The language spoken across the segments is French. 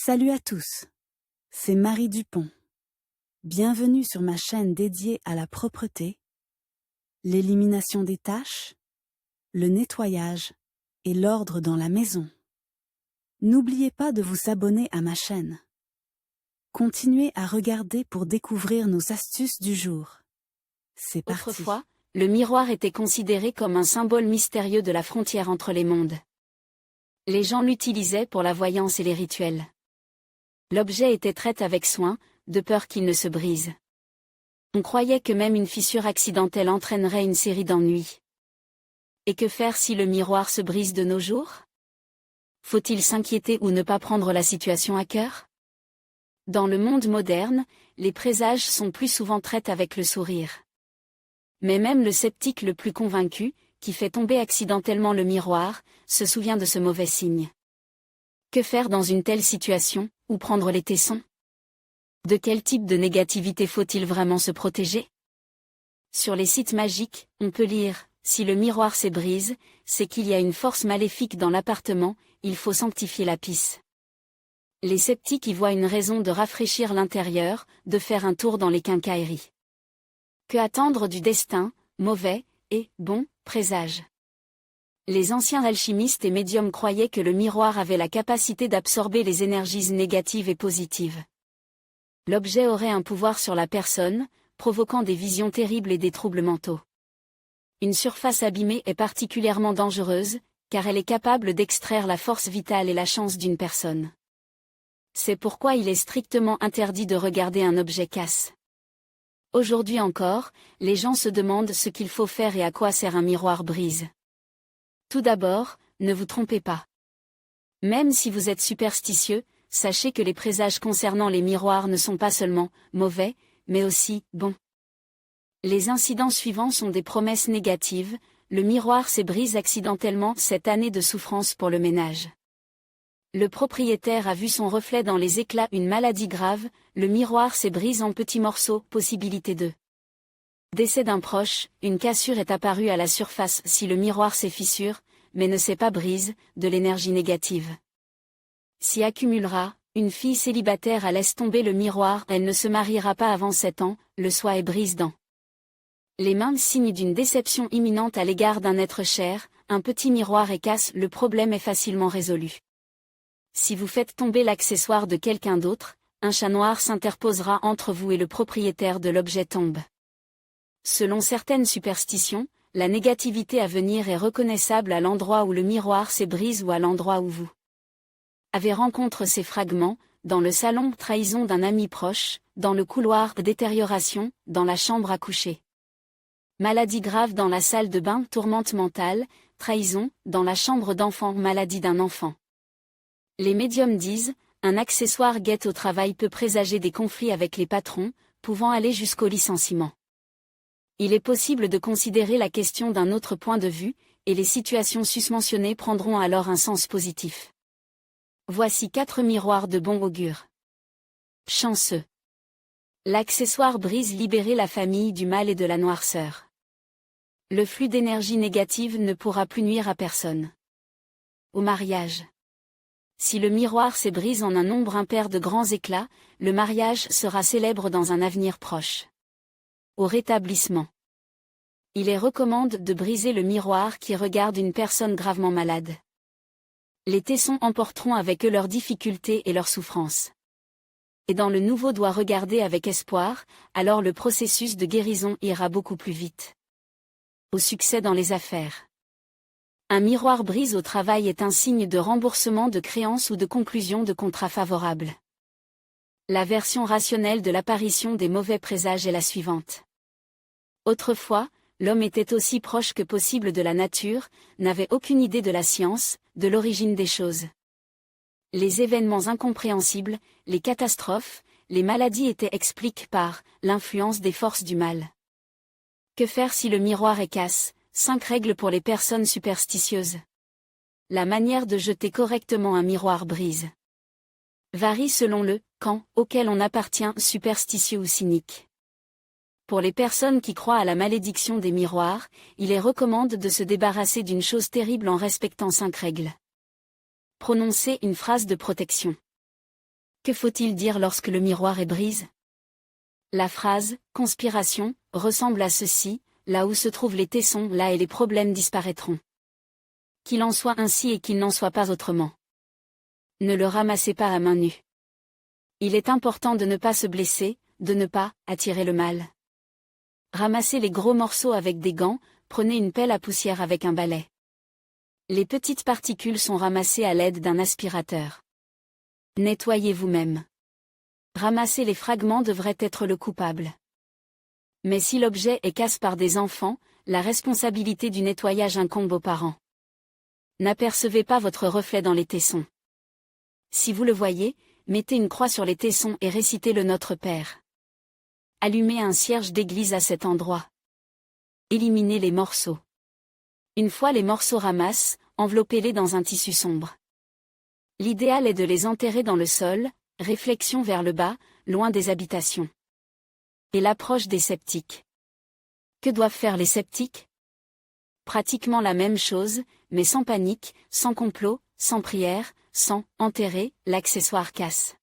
Salut à tous, c'est Marie Dupont. Bienvenue sur ma chaîne dédiée à la propreté, l'élimination des taches, le nettoyage et l'ordre dans la maison. N'oubliez pas de vous abonner à ma chaîne. Continuez à regarder pour découvrir nos astuces du jour. C'est parti. Autrefois, le miroir était considéré comme un symbole mystérieux de la frontière entre les mondes. Les gens l'utilisaient pour la voyance et les rituels. L'objet était traité avec soin, de peur qu'il ne se brise. On croyait que même une fissure accidentelle entraînerait une série d'ennuis. Et que faire si le miroir se brise de nos jours? Faut-il s'inquiéter ou ne pas prendre la situation à cœur? Dans le monde moderne, les présages sont plus souvent traités avec le sourire. Mais même le sceptique le plus convaincu, qui fait tomber accidentellement le miroir, se souvient de ce mauvais signe. Que faire dans une telle situation, ou prendre les tessons? De quel type de négativité faut-il vraiment se protéger? Sur les sites magiques, on peut lire « Si le miroir se brise, c'est qu'il y a une force maléfique dans l'appartement, il faut sanctifier la pisse ». Les sceptiques y voient une raison de rafraîchir l'intérieur, de faire un tour dans les quincailleries. Que attendre du destin, mauvais, et bon, présage? Les anciens alchimistes et médiums croyaient que le miroir avait la capacité d'absorber les énergies négatives et positives. L'objet aurait un pouvoir sur la personne, provoquant des visions terribles et des troubles mentaux. Une surface abîmée est particulièrement dangereuse, car elle est capable d'extraire la force vitale et la chance d'une personne. C'est pourquoi il est strictement interdit de regarder un objet casse. Aujourd'hui encore, les gens se demandent ce qu'il faut faire et à quoi sert un miroir brise. Tout d'abord, ne vous trompez pas. Même si vous êtes superstitieux, sachez que les présages concernant les miroirs ne sont pas seulement mauvais, mais aussi bons. Les incidents suivants sont des promesses négatives. Le miroir se brise accidentellement cette année de souffrance pour le ménage. Le propriétaire a vu son reflet dans les éclats, une maladie grave, le miroir se brise en petits morceaux, possibilité de décès d'un proche, une cassure est apparue à la surface si le miroir se fissure, mais ne s'est pas brise, de l'énergie négative s'y accumulera. Une fille célibataire laisse tomber le miroir, elle ne se mariera pas avant 7 ans, le soie est brise dans les mains, signe d'une déception imminente à l'égard d'un être cher, un petit miroir est casse, le problème est facilement résolu. Si vous faites tomber l'accessoire de quelqu'un d'autre, un chat noir s'interposera entre vous et le propriétaire de l'objet tombe. Selon certaines superstitions, la négativité à venir est reconnaissable à l'endroit où le miroir se brise ou à l'endroit où vous avez rencontré ces fragments, dans le salon, trahison d'un ami proche, dans le couloir, détérioration, dans la chambre à coucher. Maladie grave dans la salle de bain, tourmente mentale, trahison, dans la chambre d'enfant, maladie d'un enfant. Les médiums disent, un accessoire guette au travail peut présager des conflits avec les patrons, pouvant aller jusqu'au licenciement. Il est possible de considérer la question d'un autre point de vue, et les situations susmentionnées prendront alors un sens positif. Voici 4 miroirs de bon augure. Chanceux. L'accessoire brise, libérer la famille du mal et de la noirceur. Le flux d'énergie négative ne pourra plus nuire à personne. Au mariage. Si le miroir se brise en un nombre impair de grands éclats, le mariage sera célèbre dans un avenir proche. Au rétablissement. Il est recommandé de briser le miroir qui regarde une personne gravement malade. Les tessons emporteront avec eux leurs difficultés et leurs souffrances. Et dans le nouveau doit regarder avec espoir, alors le processus de guérison ira beaucoup plus vite. Au succès dans les affaires. Un miroir brise au travail est un signe de remboursement de créances ou de conclusion de contrats favorables. La version rationnelle de l'apparition des mauvais présages est la suivante. Autrefois, l'homme était aussi proche que possible de la nature, n'avait aucune idée de la science, de l'origine des choses. Les événements incompréhensibles, les catastrophes, les maladies étaient expliqués par l'influence des forces du mal. Que faire si le miroir est casse? 5 règles pour les personnes superstitieuses. La manière de jeter correctement un miroir brise varie selon le camp auquel on appartient, superstitieux ou cynique. Pour les personnes qui croient à la malédiction des miroirs, il est recommandé de se débarrasser d'une chose terrible en respectant 5 règles. Prononcer une phrase de protection. Que faut-il dire lorsque le miroir est brise? La phrase « conspiration » ressemble à ceci: là où se trouvent les tessons, là et les problèmes disparaîtront. Qu'il en soit ainsi et qu'il n'en soit pas autrement. Ne le ramassez pas à main nue. Il est important de ne pas se blesser, de ne pas attirer le mal. Ramassez les gros morceaux avec des gants, prenez une pelle à poussière avec un balai. Les petites particules sont ramassées à l'aide d'un aspirateur. Nettoyez vous-même. Ramasser les fragments devrait être le coupable. Mais si l'objet est cassé par des enfants, la responsabilité du nettoyage incombe aux parents. N'apercevez pas votre reflet dans les tessons. Si vous le voyez, mettez une croix sur les tessons et récitez le Notre Père. Allumez un cierge d'église à cet endroit. Éliminez les morceaux. Une fois les morceaux ramassés, enveloppez-les dans un tissu sombre. L'idéal est de les enterrer dans le sol, réflexion vers le bas, loin des habitations. Et l'approche des sceptiques. Que doivent faire les sceptiques? Pratiquement la même chose, mais sans panique, sans complot, sans prière, sans enterrer l'accessoire casse.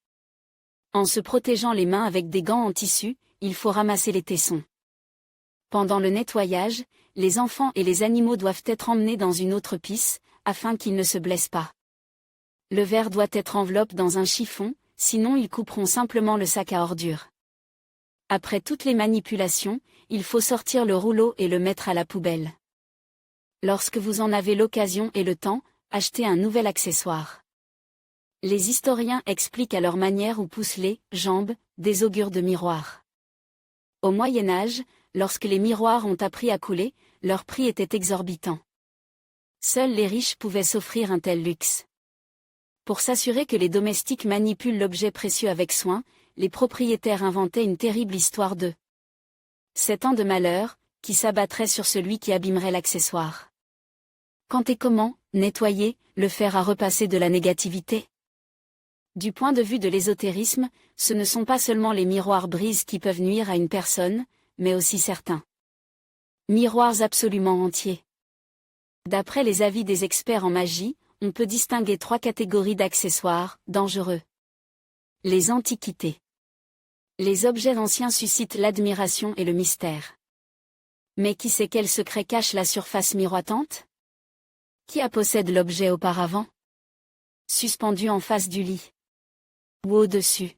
En se protégeant les mains avec des gants en tissu, il faut ramasser les tessons. Pendant le nettoyage, les enfants et les animaux doivent être emmenés dans une autre pièce, afin qu'ils ne se blessent pas. Le verre doit être enveloppé dans un chiffon, sinon ils couperont simplement le sac à ordures. Après toutes les manipulations, il faut sortir le rouleau et le mettre à la poubelle. Lorsque vous en avez l'occasion et le temps, achetez un nouvel accessoire. Les historiens expliquent à leur manière où poussent les jambes des augures de miroirs. Au Moyen Âge, lorsque les miroirs ont appris à couler, leur prix était exorbitant. Seuls les riches pouvaient s'offrir un tel luxe. Pour s'assurer que les domestiques manipulent l'objet précieux avec soin, les propriétaires inventaient une terrible histoire de 7 ans de malheur, qui s'abattrait sur celui qui abîmerait l'accessoire. Quand et comment nettoyer, le faire à repasser de la négativité? Du point de vue de l'ésotérisme, ce ne sont pas seulement les miroirs brises qui peuvent nuire à une personne, mais aussi certains miroirs absolument entiers. D'après les avis des experts en magie, on peut distinguer 3 catégories d'accessoires dangereux. Les antiquités. Les objets anciens suscitent l'admiration et le mystère. Mais qui sait quel secret cache la surface miroitante? Qui a possède l'objet auparavant? Suspendu en face du lit? Ou au-dessus?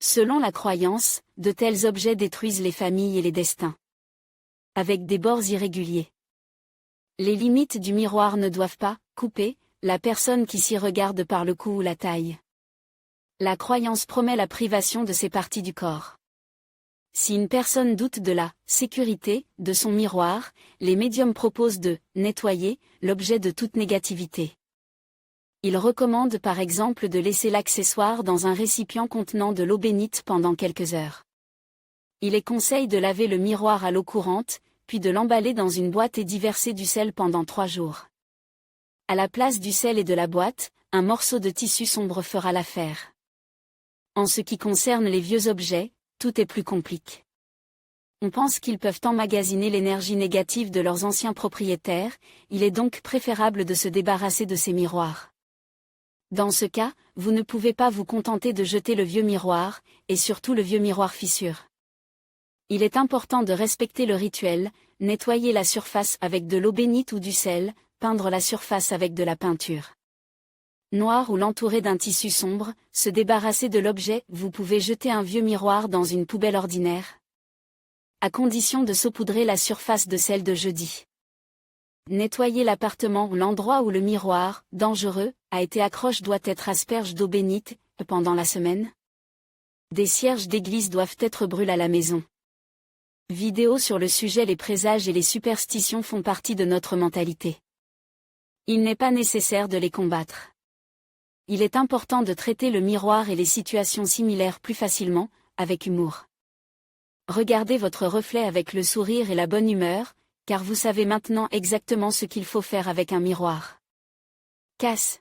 Selon la croyance, de tels objets détruisent les familles et les destins. Avec des bords irréguliers. Les limites du miroir ne doivent pas couper la personne qui s'y regarde par le cou ou la taille. La croyance promet la privation de ces parties du corps. Si une personne doute de la sécurité de son miroir, les médiums proposent de nettoyer l'objet de toute négativité. Ils recommandent par exemple de laisser l'accessoire dans un récipient contenant de l'eau bénite pendant quelques heures. Il est conseil de laver le miroir à l'eau courante, puis de l'emballer dans une boîte et d'y verser du sel pendant 3 jours. À la place du sel et de la boîte, un morceau de tissu sombre fera l'affaire. En ce qui concerne les vieux objets, tout est plus compliqué. On pense qu'ils peuvent emmagasiner l'énergie négative de leurs anciens propriétaires, il est donc préférable de se débarrasser de ces miroirs. Dans ce cas, vous ne pouvez pas vous contenter de jeter le vieux miroir, et surtout le vieux miroir fissure. Il est important de respecter le rituel, nettoyer la surface avec de l'eau bénite ou du sel, peindre la surface avec de la peinture noire ou l'entourer d'un tissu sombre, se débarrasser de l'objet. Vous pouvez jeter un vieux miroir dans une poubelle ordinaire, à condition de saupoudrer la surface de sel de jeudi. Nettoyer l'appartement ou l'endroit où le miroir, dangereux, a été accroché doit être asperge d'eau bénite, pendant la semaine. Des cierges d'église doivent être brûlés à la maison. Vidéo sur le sujet. Les présages et les superstitions font partie de notre mentalité. Il n'est pas nécessaire de les combattre. Il est important de traiter le miroir et les situations similaires plus facilement, avec humour. Regardez votre reflet avec le sourire et la bonne humeur, car vous savez maintenant exactement ce qu'il faut faire avec un miroir. Casse.